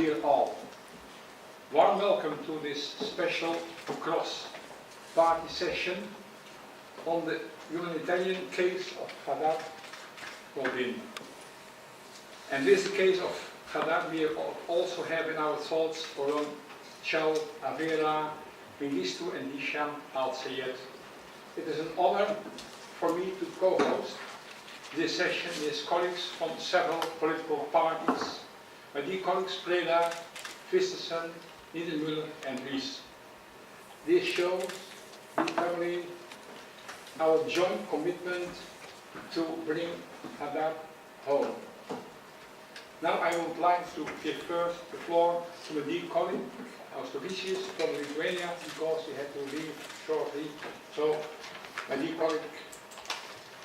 dear all. Warm welcome to this special cross-party session on the humanitarian case of Hadar Goldin. And this case of Hadar we also have in our thoughts Oron, Chal, Avera, Mengistu and Hisham al-Sayed. It is an honor for me to co-host this session with colleagues from several political parties, my dear colleagues Preda, Christensen, Niedermüller and Ries. This shows determining our joint commitment to bring Hadar home. Now I would like to give first the floor to my dear colleague, Austrovicius from Lithuania, because he had to leave shortly. So, my dear colleague,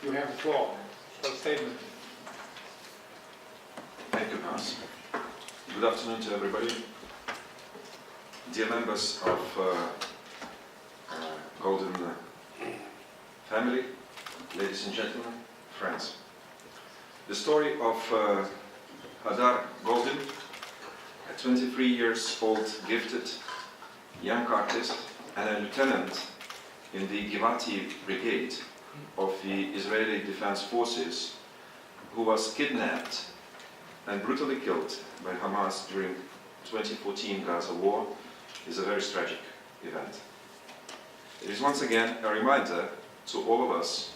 you have the floor for a statement. Thank you, Hans. Good afternoon to everybody. Dear members of Golden family, ladies and gentlemen, friends. The story of Hadar Goldin, a 23 years old gifted young artist and a lieutenant in the Givati brigade of the Israeli Defense Forces, who was kidnapped and brutally killed by Hamas during 2014 Gaza war, is a very tragic event. It is once again a reminder to all of us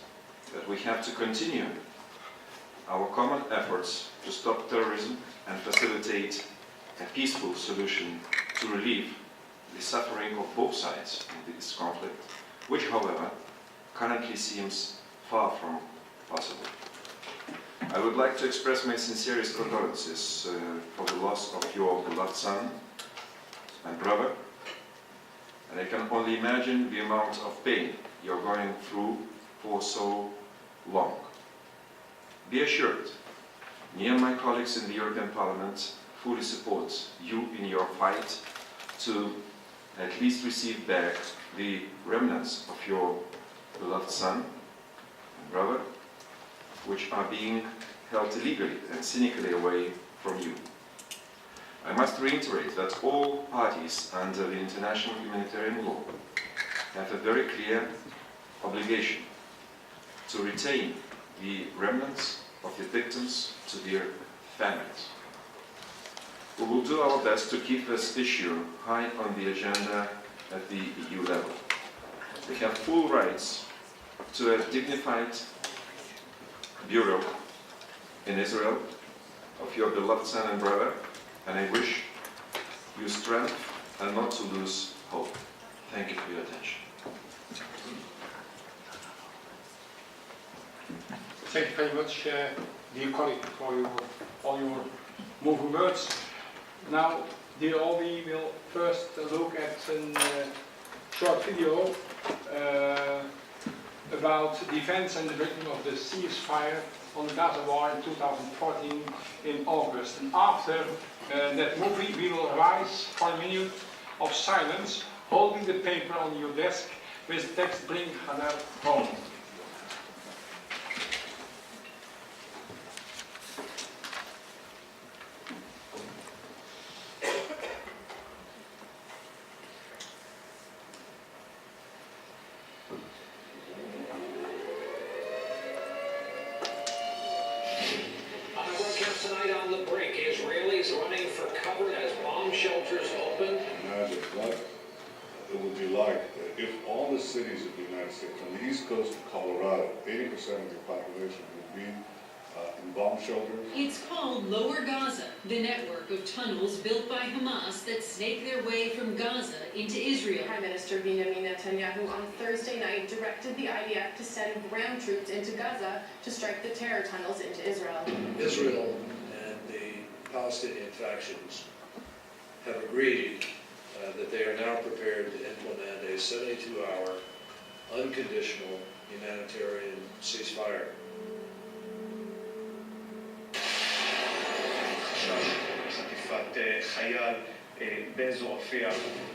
that we have to continue our common efforts to stop terrorism and facilitate a peaceful solution to relieve the suffering of both sides in this conflict, which, however, currently seems far from possible. I would like to express my sincerest condolences for the loss of your beloved son and brother, and I can only imagine the amount of pain you're going through for so long. Be assured, me and my colleagues in the European Parliament fully support you in your fight to at least receive back the remnants of your beloved son and brother, which are being held illegally and cynically away from you. I must reiterate that all parties under the international humanitarian law have a very clear obligation to retain the remnants of the victims to their families. We will do our best to keep this issue high on the agenda at the EU level. They have full rights to a dignified burial in Israel of your beloved son and brother, and I wish you strength and not to lose hope. Thank you for your attention. Thank you very much, dear colleague, for all your moving words. Now, dear all, we will first look at a short video about the events and the breaking of the ceasefire on the Gaza war in 2014 in August. And after that movie, we will rise for a minute of silence, holding the paper on your desk with the text "Bring Hadar home." Tonight on the brink, Israelis running for cover as bomb shelters open. Imagine what it would be like if all the cities of the United States, on the east coast of Colorado, 80% of the population would be in bomb shelters. It's called Lower Gaza, the network of tunnels built by Hamas that snake their way from Gaza into Israel. Prime Minister Benjamin Netanyahu on Thursday night directed the IDF to send ground troops into Gaza to strike the terror tunnels into Israel. Israel and the Palestinian factions have agreed that they are now prepared to implement a 72-hour unconditional humanitarian ceasefire.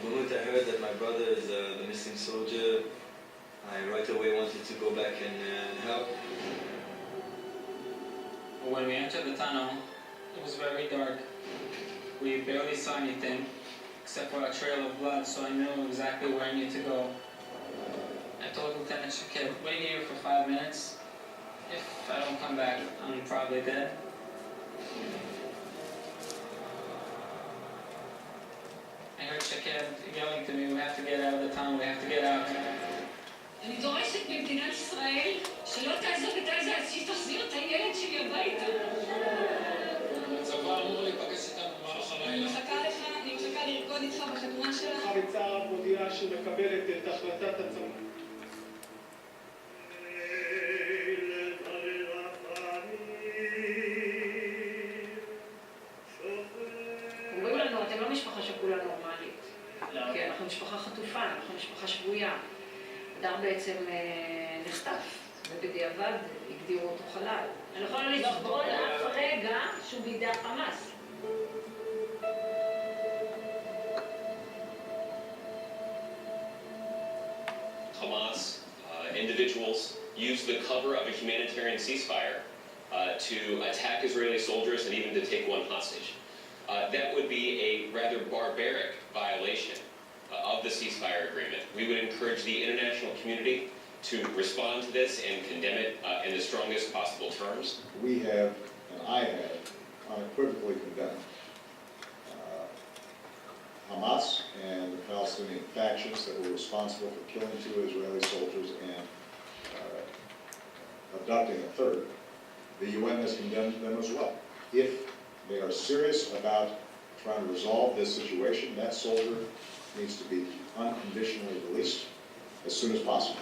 The moment I heard that my brother is the missing soldier, I right away wanted to go back and help. When we entered the tunnel, it was very dark. We barely saw anything, except for a trail of blood, so I knew exactly where I needed to go. I told Lieutenant Shakib, wait here for 5 minutes. If I don't come back, I'm probably dead. I heard Shakib yelling to me, we have to get out of the town, we have to get out. אני דורשת במדינת ישראל שלא תעזוב את עזה עד שתחזיר את הילד שלי הביתה. הצבא אמור להיפגש איתנו במהלך אני מחכה לך, אני מחכה לרקוד איתך בחתונה שלך. חריצה מודיעה שהיא מקבלת את החלטת הצבא. אומרים לנו, אתם לא משפחה שכולה נורמלית. כי אנחנו משפחה חטופה, אנחנו משפחה שבויה. הדר בעצם נחטף, ובדיעבד הגדירו אותו חלל. אני לא יכולה לסבול אף רגע שהוא בידי חמאס. Hamas individuals use the cover of a humanitarian ceasefire to attack Israeli soldiers and even to take one hostage. That would be a rather barbaric violation of the ceasefire agreement. We would encourage the international community to respond to this and condemn it in the strongest possible terms. We have, and I have, unequivocally condemned Hamas and the Palestinian factions that were responsible for killing 2 Israeli soldiers and abducting a third. The UN has condemned them as well. If they are serious about trying to resolve this situation, that soldier needs to be unconditionally released as soon as possible.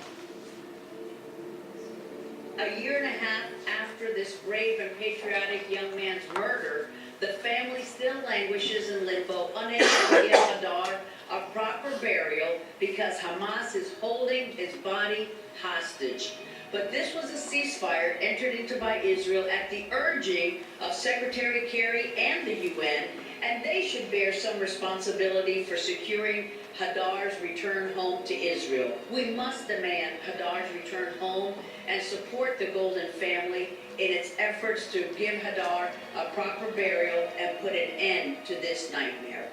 A year and a half after this brave and patriotic young man's murder, the family still languishes in limbo, unable to give Hadar a proper burial because Hamas is holding his body hostage. But this was a ceasefire entered into by Israel at the urging of Secretary Kerry and the UN, and they should bear some responsibility for securing Hadar's return home to Israel. We must demand Hadar's return home and support the Goldin family in its efforts to give Hadar a proper burial and put an end to this nightmare.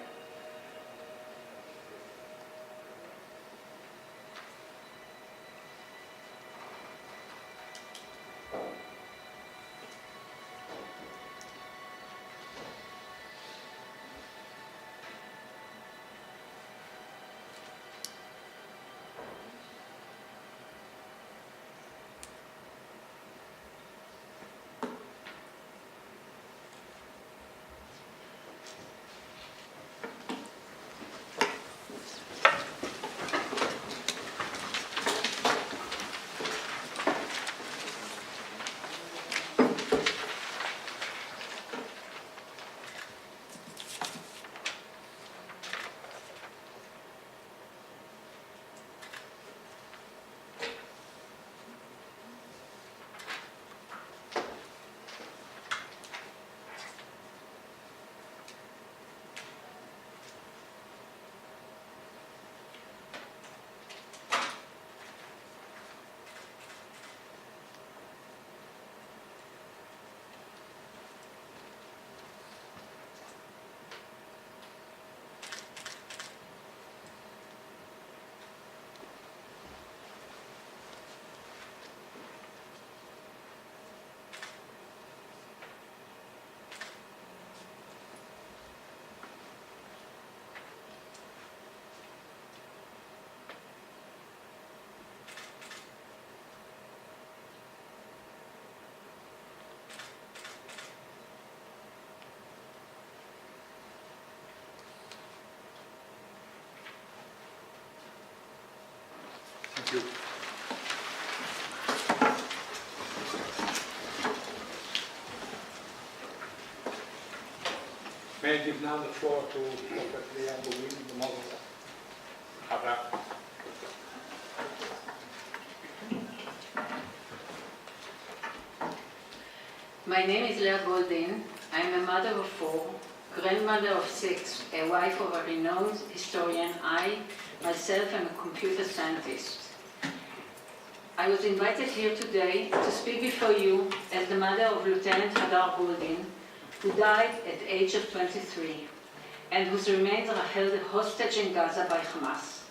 Thank you. May I give now the floor to Prophet Hadar Goldin, the mother of Hadar. My name is Hadar Goldin. I am a mother of 4, grandmother of 6, a wife of a renowned historian. I, myself, am a computer scientist. I was invited here today to speak before you as the mother of Lieutenant Hadar Goldin, who died at the age of 23. and whose remains are held hostage in Gaza by Hamas.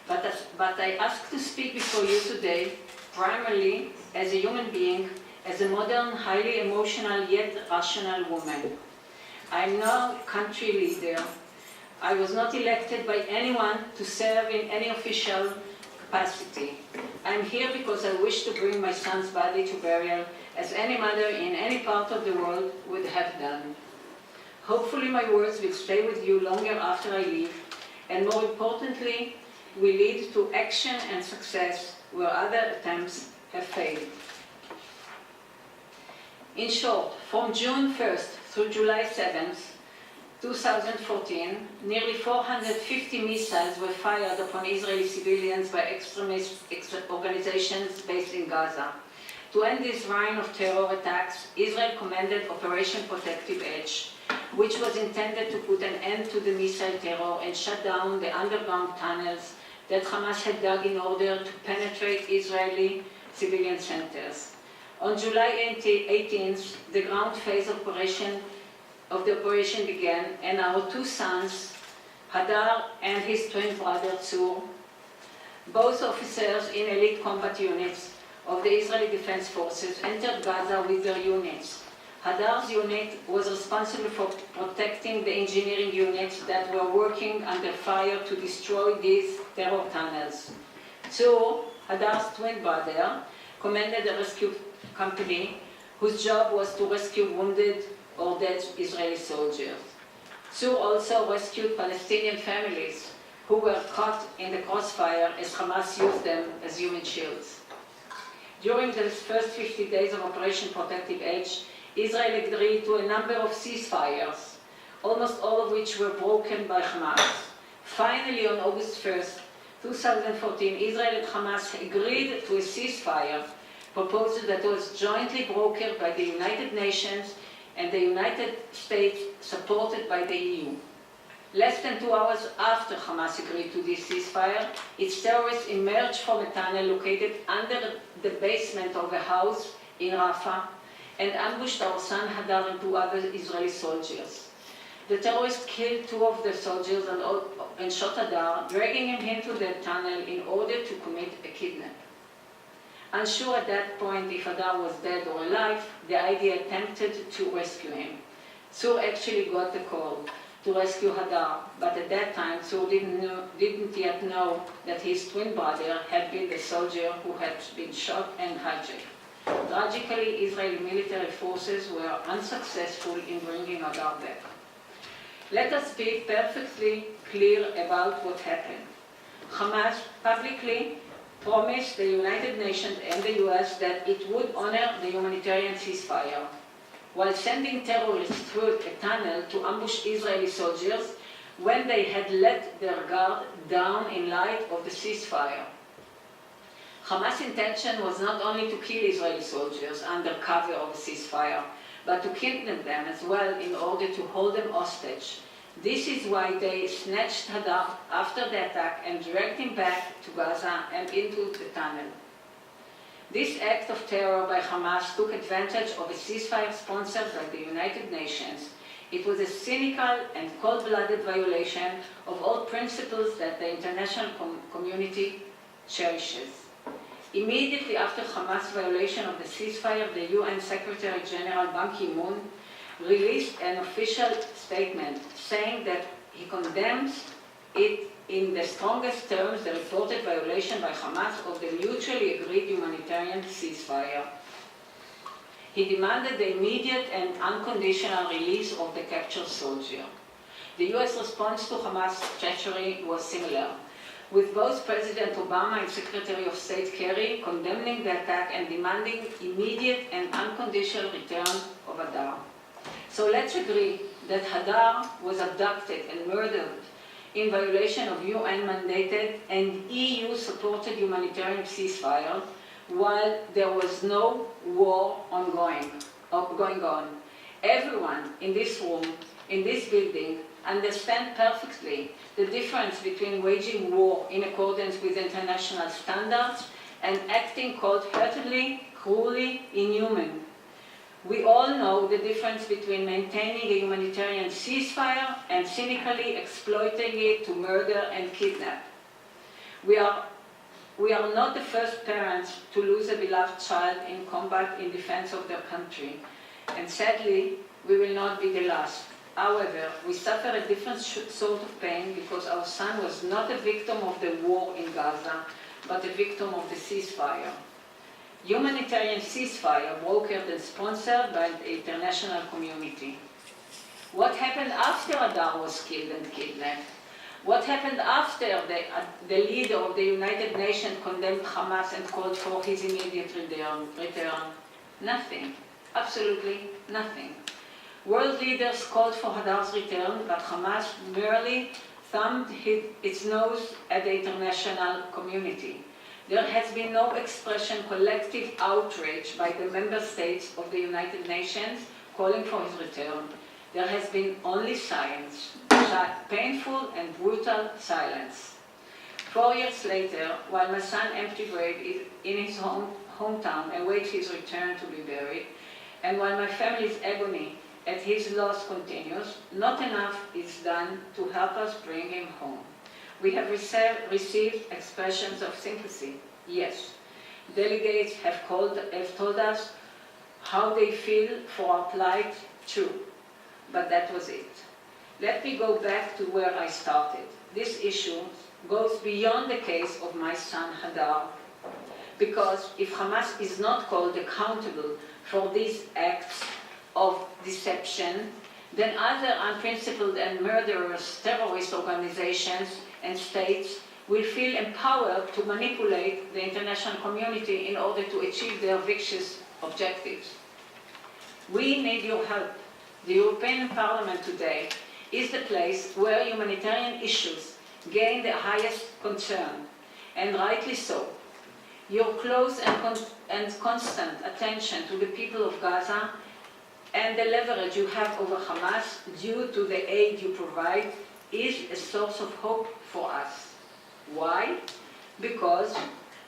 But I ask to speak before you today primarily as a human being, as a modern, highly emotional yet rational woman. I am no country leader. I was not elected by anyone to serve in any official capacity. I am here because I wish to bring my son's body to burial as any mother in any part of the world would have done. Hopefully my words will stay with you longer after I leave, and more importantly, will lead to action and success where other attempts have failed. In short, from June 1st through July 7th, 2014, nearly 450 missiles were fired upon Israeli civilians by extremist organizations based in Gaza. To end this reign of terror attacks, Israel commanded Operation Protective Edge, which was intended to put an end to the missile terror and shut down the underground tunnels that Hamas had dug in order to penetrate Israeli civilian centers. On July 18th, the ground phase of the operation began, and our two sons, Hadar and his twin brother Tzur, both officers in elite combat units of the Israeli Defense Forces, entered Gaza with their units. Hadar's unit was responsible for protecting the engineering units that were working under fire to destroy these terror tunnels. Tzur, Hadar's twin brother, commanded a rescue company whose job was to rescue wounded or dead Israeli soldiers. Tzur also rescued Palestinian families who were caught in the crossfire as Hamas used them as human shields. During the first 50 days of Operation Protective Edge, Israel agreed to a number of ceasefires, almost all of which were broken by Hamas. Finally, on August 1st, 2014, Israel and Hamas agreed to a ceasefire proposal that was jointly brokered by the United Nations and the United States, supported by the EU. Less than 2 hours after Hamas agreed to this ceasefire, its terrorists emerged from a tunnel located under the basement of a house in Rafah and ambushed our son Hadar and 2 other Israeli soldiers. The terrorists killed 2 of the soldiers and shot Hadar, dragging him into the tunnel in order to commit a kidnap. Unsure at that point if Hadar was dead or alive, the IDF attempted to rescue him. Tzur actually got the call to rescue Hadar, but at that time Tzur didn't yet know that his twin brother had been the soldier who had been shot and hijacked. Tragically, Israeli military forces were unsuccessful in bringing Hadar back. Let us be perfectly clear about what happened. Hamas publicly promised the United Nations and the US that it would honor the humanitarian ceasefire, while sending terrorists through a tunnel to ambush Israeli soldiers when they had let their guard down in light of the ceasefire. Hamas' intention was not only to kill Israeli soldiers under cover of a ceasefire, but to kidnap them as well in order to hold them hostage. This is why they snatched Hadar after the attack and dragged him back to Gaza and into the tunnel. This act of terror by Hamas took advantage of a ceasefire sponsored by the United Nations. It was a cynical and cold-blooded violation of all principles that the international community cherishes. Immediately after Hamas' violation of the ceasefire, the UN Secretary General Ban Ki-moon released an official statement saying that he condemns it in the strongest terms, the reported violation by Hamas of the mutually agreed humanitarian ceasefire. He demanded the immediate and unconditional release of the captured soldier. The US response to Hamas' treachery was similar, with both President Obama and Secretary of State Kerry condemning the attack and demanding immediate and unconditional return of Hadar. So let's agree that Hadar was abducted and murdered in violation of UN-mandated and EU-supported humanitarian ceasefire, while there was no war going on. Everyone in this room, in this building, understand perfectly the difference between waging war in accordance with international standards and acting cold-heartedly, cruelly, inhuman. We all know the difference between maintaining a humanitarian ceasefire and cynically exploiting it to murder and kidnap. We are not the first parents to lose a beloved child in combat in defense of their country, and sadly, we will not be the last. However, we suffer a different sort of pain because our son was not a victim of the war in Gaza, but a victim of the ceasefire. Humanitarian ceasefire brokered and sponsored by the international community. What happened after Hadar was killed and kidnapped? What happened after the leader of the United Nations condemned Hamas and called for his immediate return? Nothing. Absolutely nothing. World leaders called for Hadar's return, but Hamas merely thumbed its nose at the international community. There has been no expression collective outrage by the member states of the United Nations calling for his return. There has been only silence, painful and brutal silence. 4 years later, while my son empty grave in his hometown awaits his return to be buried, and while my family's agony at his loss continues, not enough is done to help us bring him home. We have received expressions of sympathy, yes. Delegates have told us how they feel for our plight, too. But that was it. Let me go back to where I started. This issue goes beyond the case of my son Hadar, because if Hamas is not called accountable for these acts of deception, then other unprincipled and murderous terrorist organizations and states will feel empowered to manipulate the international community in order to achieve their vicious objectives. We need your help. The European Parliament today is the place where humanitarian issues gain the highest concern, and rightly so. Your close and constant attention to the people of Gaza and the leverage you have over Hamas due to the aid you provide is a source of hope for us. Why? Because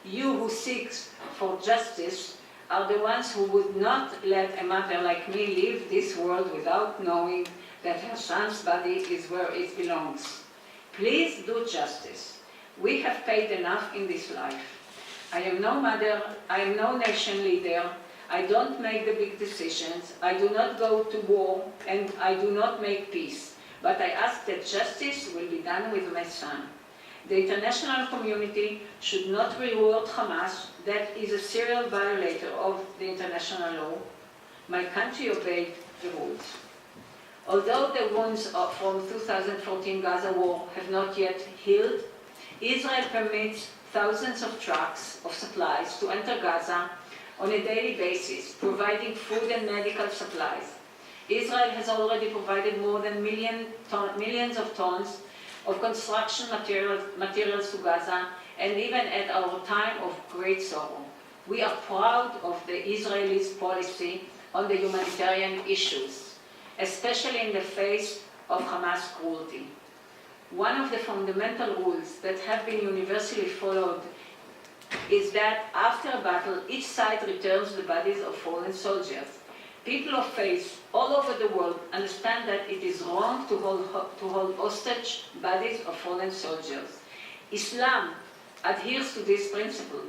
you who seek for justice are the ones who would not let a mother like me leave this world without knowing that her son's body is where it belongs. Please do justice. We have paid enough in this life. I am no mother, I am no nation leader, I don't make the big decisions, I do not go to war, and I do not make peace. But I ask that justice will be done with my son. The international community should not reward Hamas, that is a serial violator of the international law. My country obeyed the rules. Although the wounds from 2014 Gaza war have not yet healed, Israel permits thousands of trucks of supplies to enter Gaza on a daily basis, providing food and medical supplies. Israel has already provided more than millions of tons of construction materials to Gaza, and even at our time of great sorrow. We are proud of the Israelis' policy on the humanitarian issues, especially in the face of Hamas cruelty. One of the fundamental rules that have been universally followed is that after a battle, each side returns the bodies of fallen soldiers. People of faith all over the world understand that it is wrong to hold hostage bodies of fallen soldiers. Islam adheres to these principles.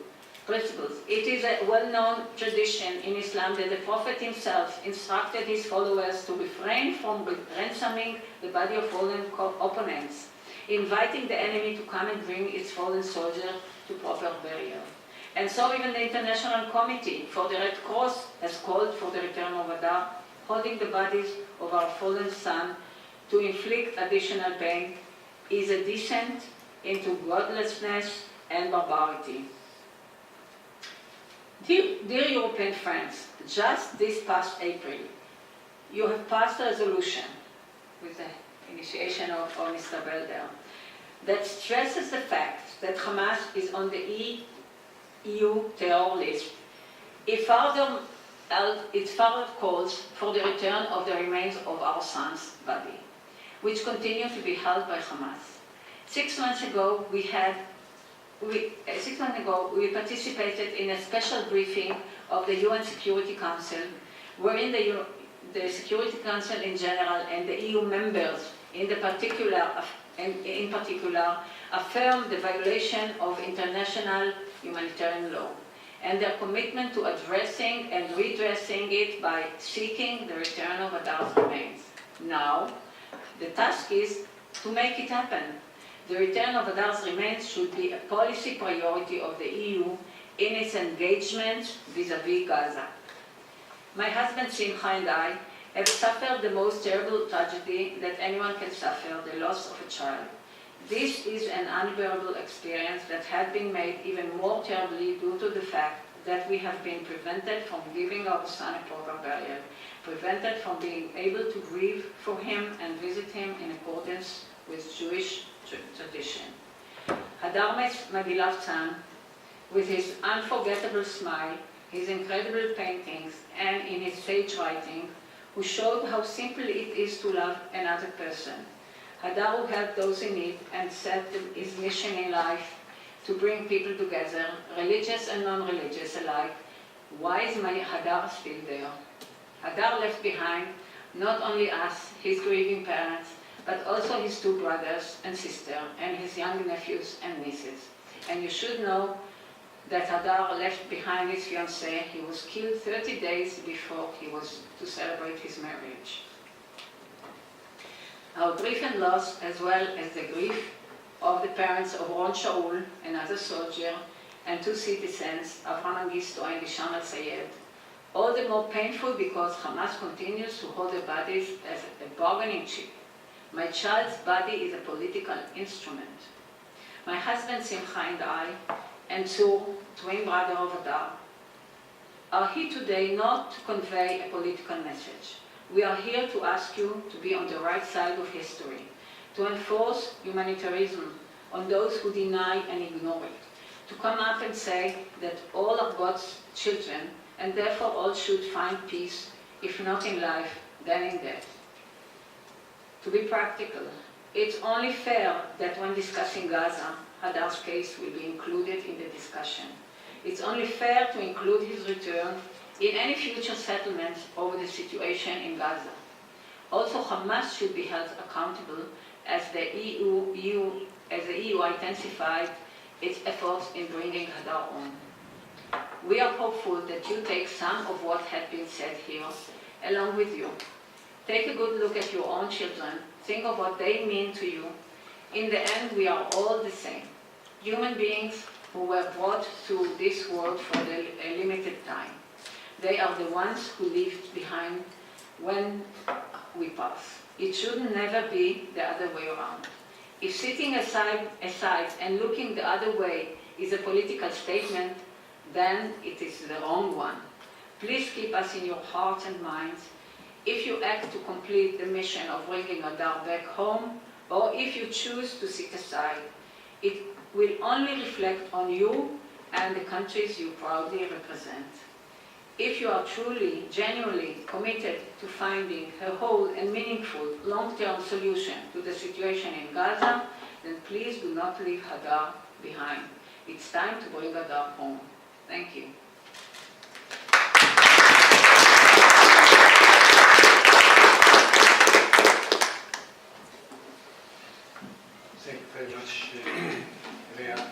It is a well-known tradition in Islam that the Prophet himself instructed his followers to refrain from ransoming the body of fallen opponents, inviting the enemy to come and bring its fallen soldier to proper burial. And so even the International Committee for the Red Cross has called for the return of Hadar, holding the bodies of our fallen son to inflict additional pain is a descent into godlessness and barbarity. Dear European friends, just this past April, you have passed a resolution with the initiation of Mr. Belder that stresses the fact that Hamas is on the EU terror list. It further calls for the return of the remains of our son's body, which continue to be held by Hamas. 6 months ago, we participated in a special briefing of the UN Security Council wherein the Security Council in general and the EU members in particular affirm the violation of international humanitarian law and their commitment to addressing and redressing it by seeking the return of Hadar's remains. Now, the task is to make it happen. The return of Hadar's remains should be a policy priority of the EU in its engagement vis-à-vis Gaza. My husband Simcha and I have suffered the most terrible tragedy that anyone can suffer, the loss of a child. This is an unbearable experience that had been made even more terribly due to the fact that we have been prevented from giving our son a proper burial, prevented from being able to grieve for him and visit him in accordance with Jewish tradition. Hadar, my beloved son, with his unforgettable smile, his incredible paintings, and in his sage writing, who showed how simple it is to love another person. Hadar, who helped those in need and set his mission in life to bring people together, religious and non-religious alike. Why is my Hadar still there? Hadar left behind not only us, his grieving parents, but also his two brothers and sister, and his young nephews and nieces. And you should know that Hadar left behind his fiancée. He was killed 30 days before he was to celebrate his marriage. Our grief and loss, as well as the grief of the parents of Ron Shaul, another soldier, and two citizens, Avram Mengistu and Hisham al-Sayed, all the more painful because Hamas continues to hold their bodies as a bargaining chip. My child's body is a political instrument. My husband Simcha and I, and Tzur, twin brother of Hadar, are here today not to convey a political message. We are here to ask you to be on the right side of history, to enforce humanitarianism on those who deny and ignore it, to come up and say that all are God's children and therefore all should find peace, if not in life, then in death. To be practical, it's only fair that when discussing Gaza, Hadar's case will be included in the discussion. It's only fair to include his return in any future settlements over the situation in Gaza. Also, Hamas should be held accountable as the EU intensified its efforts in bringing Hadar home. We are hopeful that you take some of what had been said here along with you. Take a good look at your own children. Think of what they mean to you. In the end, we are all the same. Human beings who were brought to this world for a limited time. They are the ones who leave behind when we pass. It should never be the other way around. If sitting aside and looking the other way is a political statement, then it is the wrong one. Please keep us in your hearts and minds. If you act to complete the mission of bringing Hadar back home, or if you choose to sit aside, it will only reflect on you and the countries you proudly represent. If you are truly, genuinely committed to finding a whole and meaningful long-term solution to the situation in Gaza, then please do not leave Hadar behind. It's time to bring Hadar home. Thank you. Thank you very much, Leah.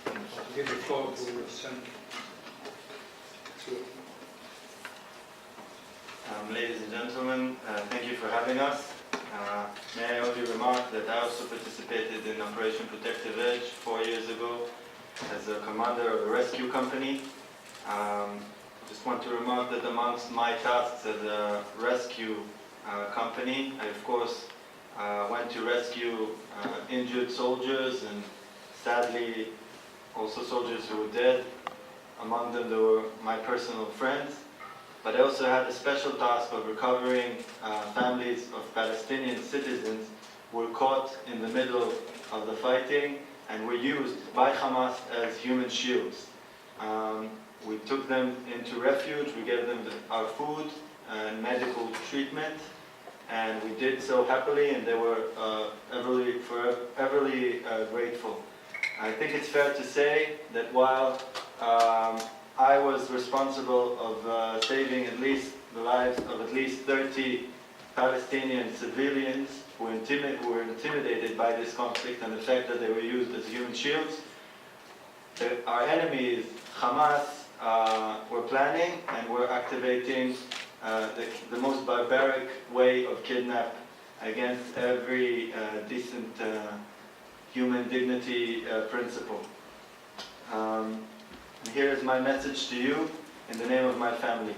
I'll give the floor to your son. Ladies and gentlemen, thank you for having us. May I only remark that I also participated in Operation Protective Edge 4 years ago as a commander of a rescue company. Just want to remark that amongst my tasks as a rescue company, I of course went to rescue injured soldiers and sadly also soldiers who were dead. Among them there were my personal friends. But I also had a special task of recovering families of Palestinian citizens who were caught in the middle of the fighting and were used by Hamas as human shields. We took them into refuge, we gave them our food and medical treatment, and we did so happily, and they were everly grateful. I think it's fair to say that while I was responsible of saving at least the lives of at least 30 Palestinian civilians who were intimidated by this conflict and the fact that they were used as human shields. Our enemies, Hamas, were planning and were activating the most barbaric way of kidnap against every decent human dignity principle. And here is my message to you in the name of my family.